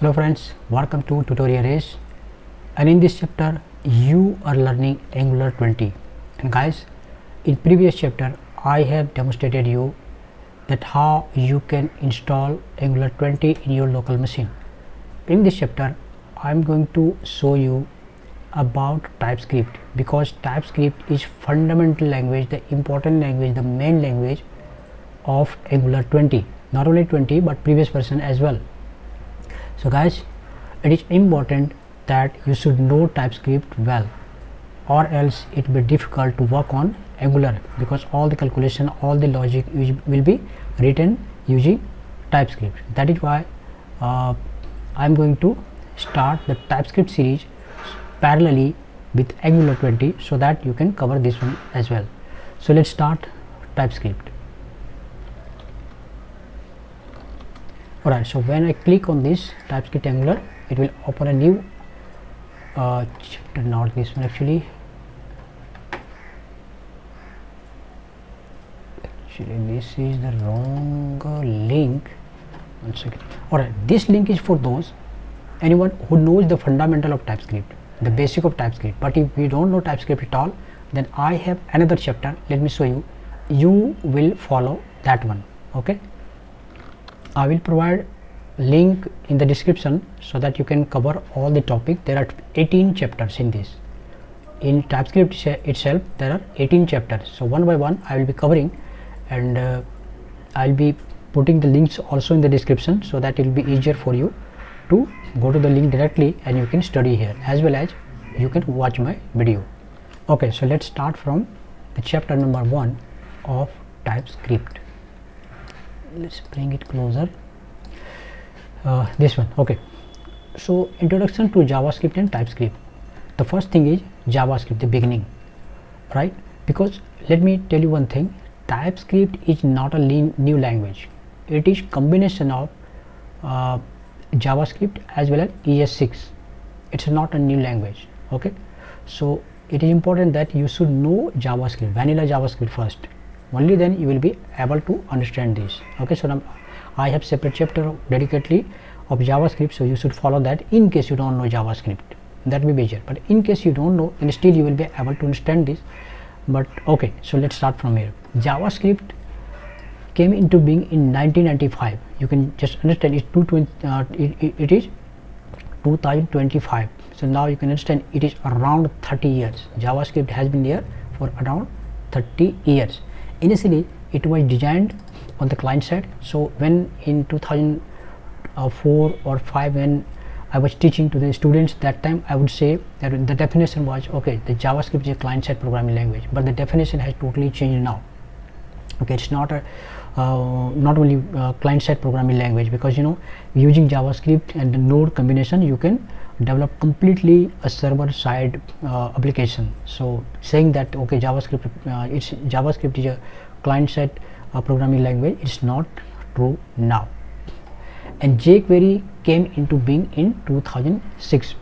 Hello friends, welcome to tutorial race, and in this chapter you are learning Angular 20. And guys, in previous chapter I have demonstrated you that how you can install Angular 20 in your local machine. In this chapter I am going to show you about TypeScript, because TypeScript is fundamental language, the important language, the main language of Angular 20, not only 20 but previous version as well. So guys, it is important that you should know TypeScript well, or else it will be difficult to work on Angular, because all the calculation, all the logic will be written using TypeScript. That is why I am going to start the TypeScript series parallelly with Angular 20, so that you can cover this one as well. So let's start TypeScript. Alright, so when I click on this TypeScript Angular, it will open a new chapter, not this one actually. This is the wrong link. One second. Alright, this link is for those anyone who knows the fundamental of TypeScript, the basic of TypeScript. But if you don't know TypeScript at all, then I have another chapter. Let me show you. You will follow that one. Okay, I will provide link in the description so that you can cover all the topic. There are 18 chapters in this. In TypeScript itself there are 18 chapters, so one by one I will be covering, and I'll be putting the links also in the description, so that it will be easier for you to go to the link directly and you can study here, as well as you can watch my video. Okay, so let's start from the chapter number 1 of TypeScript. Let's bring it closer. This one. Okay, so introduction to JavaScript and TypeScript. The first thing is JavaScript, the beginning, right? Because let me tell you one thing, TypeScript is not a new language. It is combination of JavaScript as well as ES6. It's not a new language. Okay, so it is important that you should know JavaScript, vanilla JavaScript first. Only then you will be able to understand this. Okay, so now I have separate chapter dedicatedly of JavaScript, so you should follow that in case you don't know JavaScript. That will be easier, but in case you don't know, then still you will be able to understand this. But okay, so let's start from here. JavaScript came into being in 1995. You can just understand it is 2025. So now you can understand it is around 30 years. JavaScript has been there for around 30 years. Initially it was designed on the client side. So when in 2004 or 5, when I was teaching to the students, that time I would say that the definition was, okay, the JavaScript is a client side programming language, but the definition has totally changed now. Okay, it's not a not only client side programming language, because you know, using JavaScript and the Node combination you can develop completely a server side application. So saying that okay, JavaScript is a client side programming language, it's not true now. And jQuery came into being in 2006.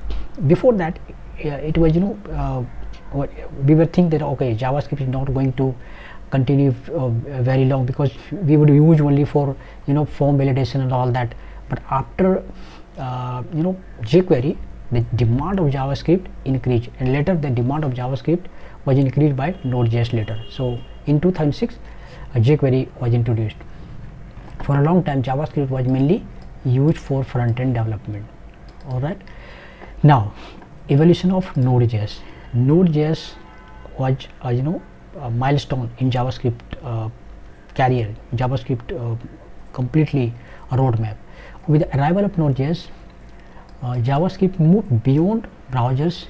Before that it was, you know, we were thinking that okay, JavaScript is not going to continue very long, because we would use only for, you know, form validation and all that. But after you know, jQuery, the demand of JavaScript increased, and later the demand of JavaScript was increased by Node.js later. So in 2006 jQuery was introduced. For a long time JavaScript was mainly used for front-end development. Alright, now evolution of Node.js. Node.js was you know, a milestone in JavaScript career. JavaScript completely a roadmap. With the arrival of Node.js, JavaScript moved beyond browsers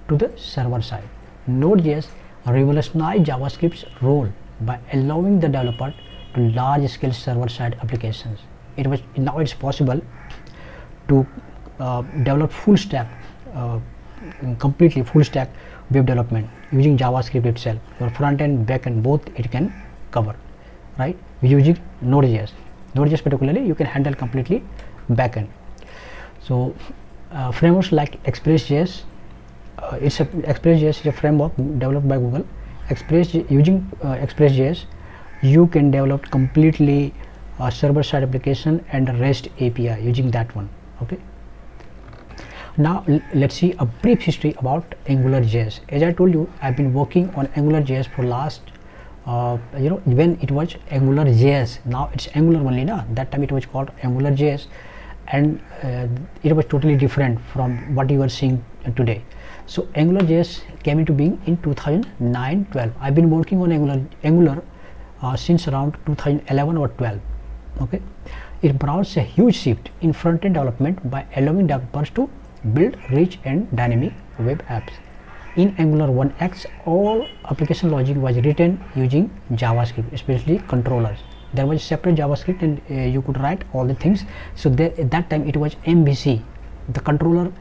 to the server side. Node.js revolutionized JavaScript's role by allowing the developer to large-scale server-side applications. Now it's possible to develop full stack, completely full stack web development using JavaScript itself. Your front end, back end, both it can cover, right? Using Node.js. Node.js particularly you can handle completely back end. So frameworks like Express.js, Express.js is a framework developed by Google. Using Express.js you can develop completely server-side application and REST API using that one. Okay, now let's see a brief history about AngularJS. As I told you, I've been working on AngularJS for last when it was AngularJS, now it's Angular only na. That time it was called AngularJS, and it was totally different from what you are seeing today. So AngularJS came into being in 2009-12. I've been working on Angular since around 2011 or 12. Okay, it brought a huge shift in front-end development by allowing developers to build rich and dynamic web apps. In Angular 1x, all application logic was written using JavaScript, especially controllers. There was separate JavaScript, and you could write all the things. So at that time it was MVC. The controller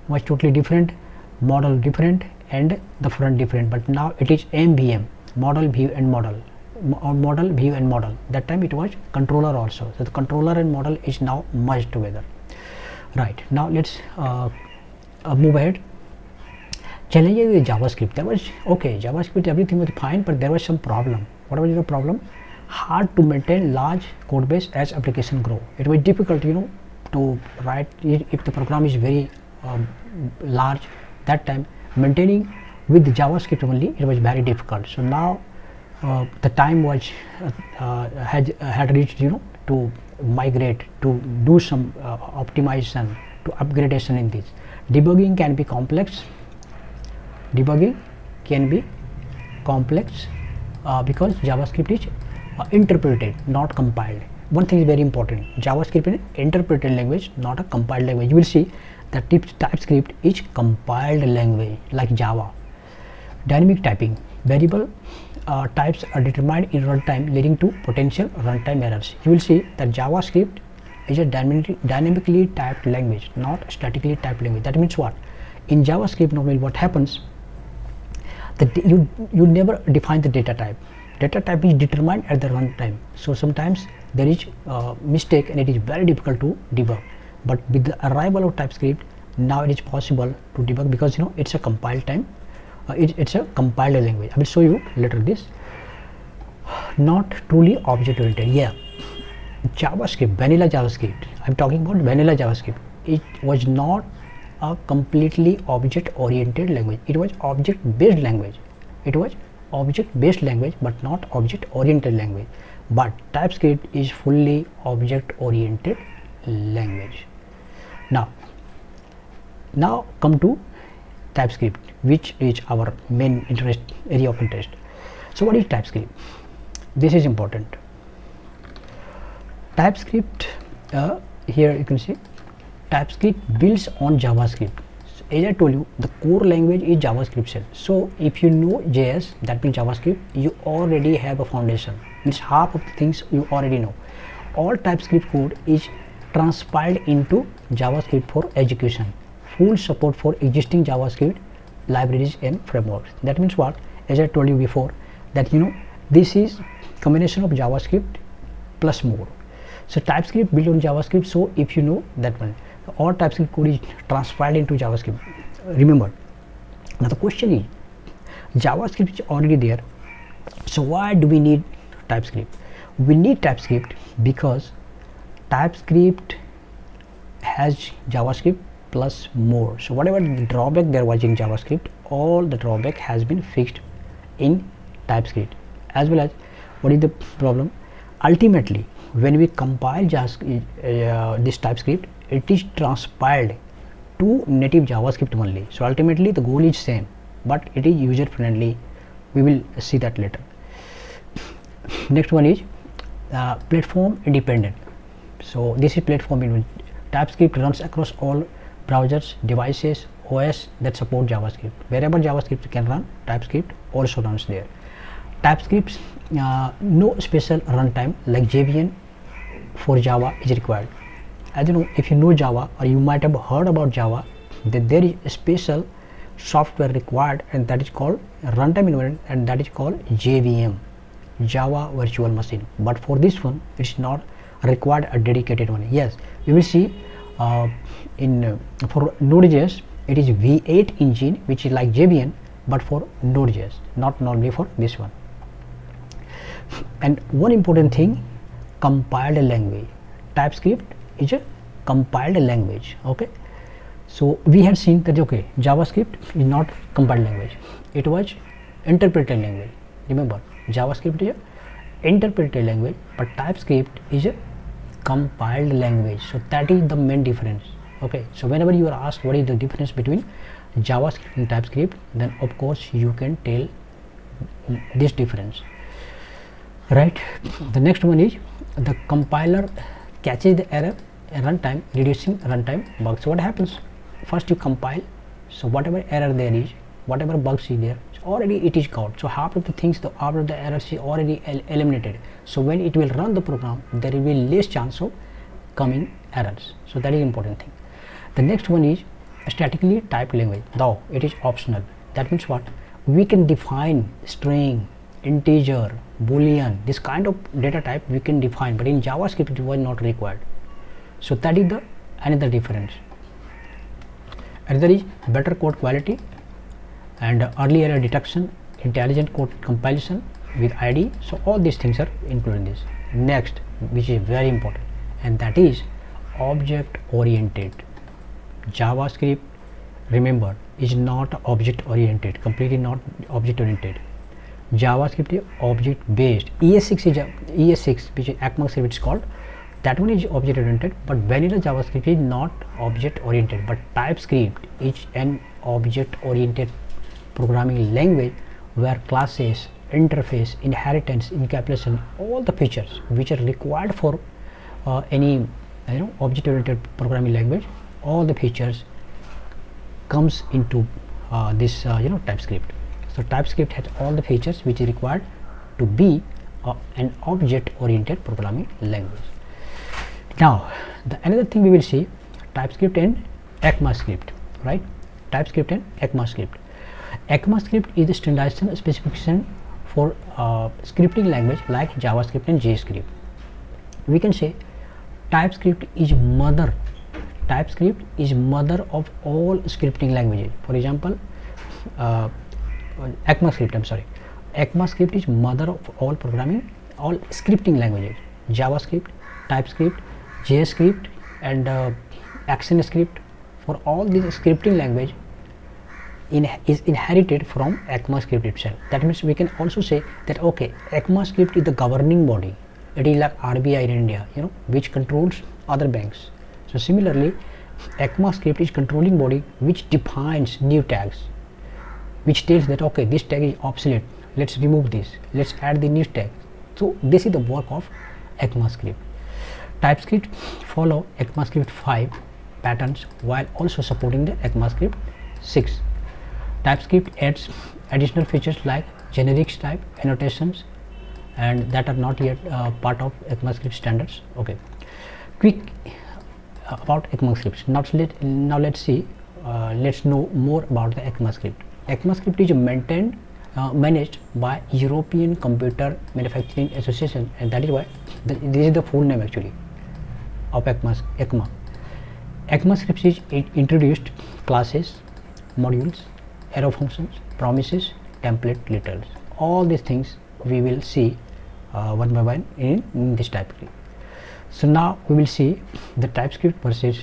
was totally different, model different, and the front different. But now it is MVM, model, view, and model. Model, view, and model. That time it was controller also. So the controller and model is now merged together. Right, now let's move ahead. Challenges with JavaScript. There was JavaScript, everything was fine, but there was some problem. What was the problem? Hard to maintain large code base as application grow. It was difficult, to write if the program is very large. That time maintaining with JavaScript only, it was very difficult. So now the time was had reached, to migrate, to do some optimization, to upgradation in this. Debugging can be complex. Because JavaScript is interpreted, not compiled. One thing is very important: JavaScript is interpreted language, not a compiled language. You will see that TypeScript is compiled language like Java. Dynamic typing. Variable types are determined in runtime, leading to potential runtime errors. You will see that JavaScript is a dynamically typed language, not statically typed language. That means what? In JavaScript, normally what happens, that you never define the data type. Data type is determined at the runtime. So sometimes there is mistake, and it is very difficult to debug. But with the arrival of TypeScript, now it is possible to debug, because it's a compiled time. It's a compiled language. I will show you later this. Not truly object oriented. Yeah, JavaScript, vanilla JavaScript. I'm talking about vanilla JavaScript. It was not a completely object oriented language. It was object based language. But not object oriented language. But TypeScript is fully object oriented language. Now come to TypeScript, which is our main area of interest. So what is TypeScript? This is important. TypeScript, here you can see TypeScript builds on JavaScript. So as I told you, the core language is JavaScript shell. So if you know JS, that means JavaScript, you already have a foundation. Means half of the things you already know. All TypeScript code is transpiled into JavaScript for execution. Full support for existing JavaScript libraries and frameworks. That means what? As I told you before, that this is combination of JavaScript plus more. So TypeScript built on JavaScript. So if you know that one, all TypeScript code is transpiled into JavaScript. Remember, now the question is, JavaScript is already there. So why do we need TypeScript? We need TypeScript because TypeScript has JavaScript plus more. So whatever the drawback there was in JavaScript, all the drawback has been fixed in TypeScript. As well as, what is the problem? Ultimately, when we compile this TypeScript, it is transpiled to native JavaScript only. So ultimately the goal is same, but it is user friendly. We will see that later. Next one is platform independent. So this is platform independent. TypeScript runs across all browsers, devices, OS that support JavaScript. Wherever JavaScript can run, TypeScript also runs there. TypeScript, no special runtime like JVM for Java is required. As you know, if you know Java, or you might have heard about Java, then there is a special software required, and that is called runtime environment, and that is called JVM, Java Virtual Machine. But for this one, it's not required a dedicated one. Yes, you will see for Node.js, it is V8 engine, which is like JVM, but for Node.js, not normally for this one. And one important thing, compiled language. TypeScript is a compiled language. Okay, so we had seen that okay, JavaScript is not compiled language, it was interpreted language. Remember, JavaScript is a interpreted language, but TypeScript is a compiled language. So that is the main difference. Okay, so whenever you are asked what is the difference between JavaScript and TypeScript, then of course you can tell this difference, right? The next one is the compiler catches the error at runtime, reducing runtime bugs. So what happens? First you compile, so whatever error there is, whatever bugs is there, already it is caught. So half of the things, after the errors is already eliminated. So when it will run the program, there will be less chance of coming errors. So that is important thing. The next one is statically typed language, though it is optional. That means what? We can define string, integer, boolean, this kind of data type we can define, but in JavaScript it was not required. So that is the another difference. Another is better code quality and early error detection, intelligent code compilation with ID. So all these things are included in this. Next, which is very important, and that is object oriented. JavaScript, remember, is not object oriented, completely not object oriented. JavaScript is object based. ES6 which is ECMAScript it's called, that one is object oriented, but vanilla JavaScript is not object oriented, but TypeScript is an object oriented programming language where classes, interface, inheritance, encapsulation, all the features which are required for any object oriented programming language, all the features comes into this TypeScript. So TypeScript has all the features which is required to be an object oriented programming language. Now another thing we will see, TypeScript and ECMAScript, right? TypeScript and ECMAScript. ECMAScript is the standardization specification for scripting language like JavaScript and JavaScript. We can say TypeScript is mother. TypeScript is mother of all scripting languages. For example, ECMAScript is mother of all programming, all scripting languages. JavaScript, TypeScript, JavaScript and ActionScript, for all these scripting language is inherited from ECMAScript itself. That means we can also say that okay, ECMAScript is the governing body. It is like RBI in India, which controls other banks. So similarly, ECMAScript is controlling body which defines new tags, which tells that okay, this tag is obsolete, let's remove this, let's add the new tag. So this is the work of ECMAScript. TypeScript follow ECMAScript 5 patterns while also supporting the ECMAScript 6. TypeScript adds additional features like generics type, annotations, and that are not yet part of ECMAScript standards. Okay, quick about ECMAScript. Now let's see, let's know more about the ECMAScript. ECMAScript is maintained, managed by European Computer Manufacturing Association, and that is why this is the full name actually of ECMA. ECMAScript is introduced classes, modules, arrow functions, promises, template, literals. All these things we will see one by one in this TypeScript. So now we will see the TypeScript versus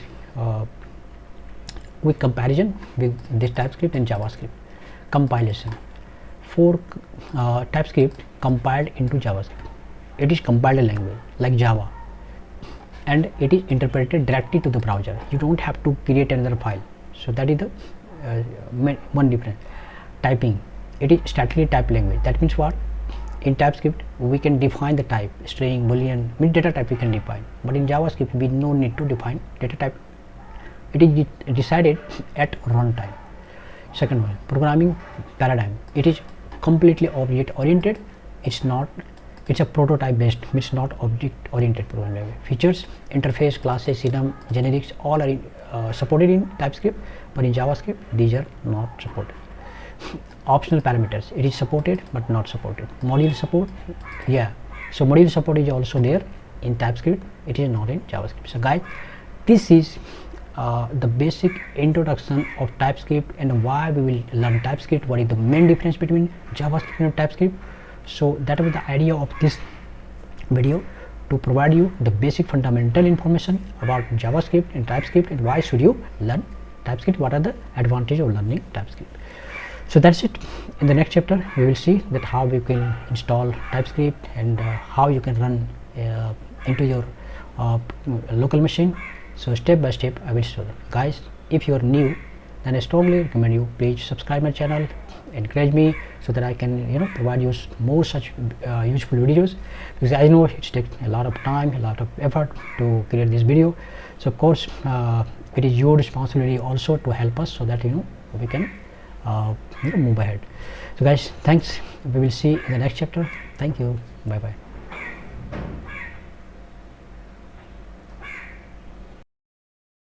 with comparison with this TypeScript and JavaScript. Compilation. For TypeScript compiled into JavaScript, it is compiled a language like Java, and it is interpreted directly to the browser. You don't have to create another file. So that is the one difference. Typing, it is statically typed language. That means what? In TypeScript we can define the type, string, boolean, data type we can define, but in JavaScript we no need to define data type. It is decided at runtime. Second one, programming paradigm. It is completely object oriented. It's a prototype based, it's not object oriented programming. Features, interface, classes, synonyms, generics, all are supported in TypeScript, but in JavaScript these are not supported. Optional parameters, it is supported but not supported. Module support, yeah, so module support is also there in TypeScript, it is not in JavaScript. So guys, this is the basic introduction of TypeScript and why we will learn TypeScript, what is the main difference between JavaScript and TypeScript. So that was the idea of this video, to provide you the basic fundamental information about JavaScript and TypeScript, and why should you learn TypeScript, what are the advantages of learning TypeScript. So that's it. In the next chapter we will see that how we can install TypeScript and how you can run into your local machine. So step by step I will show them. Guys, if you are new, then I strongly recommend you please subscribe my channel, encourage me so that I can provide you more such useful videos, because I know it takes a lot of time, a lot of effort to create this video. So of course it is your responsibility also to help us so that we can move ahead. So guys, thanks. We will see in the next chapter. Thank you. Bye bye.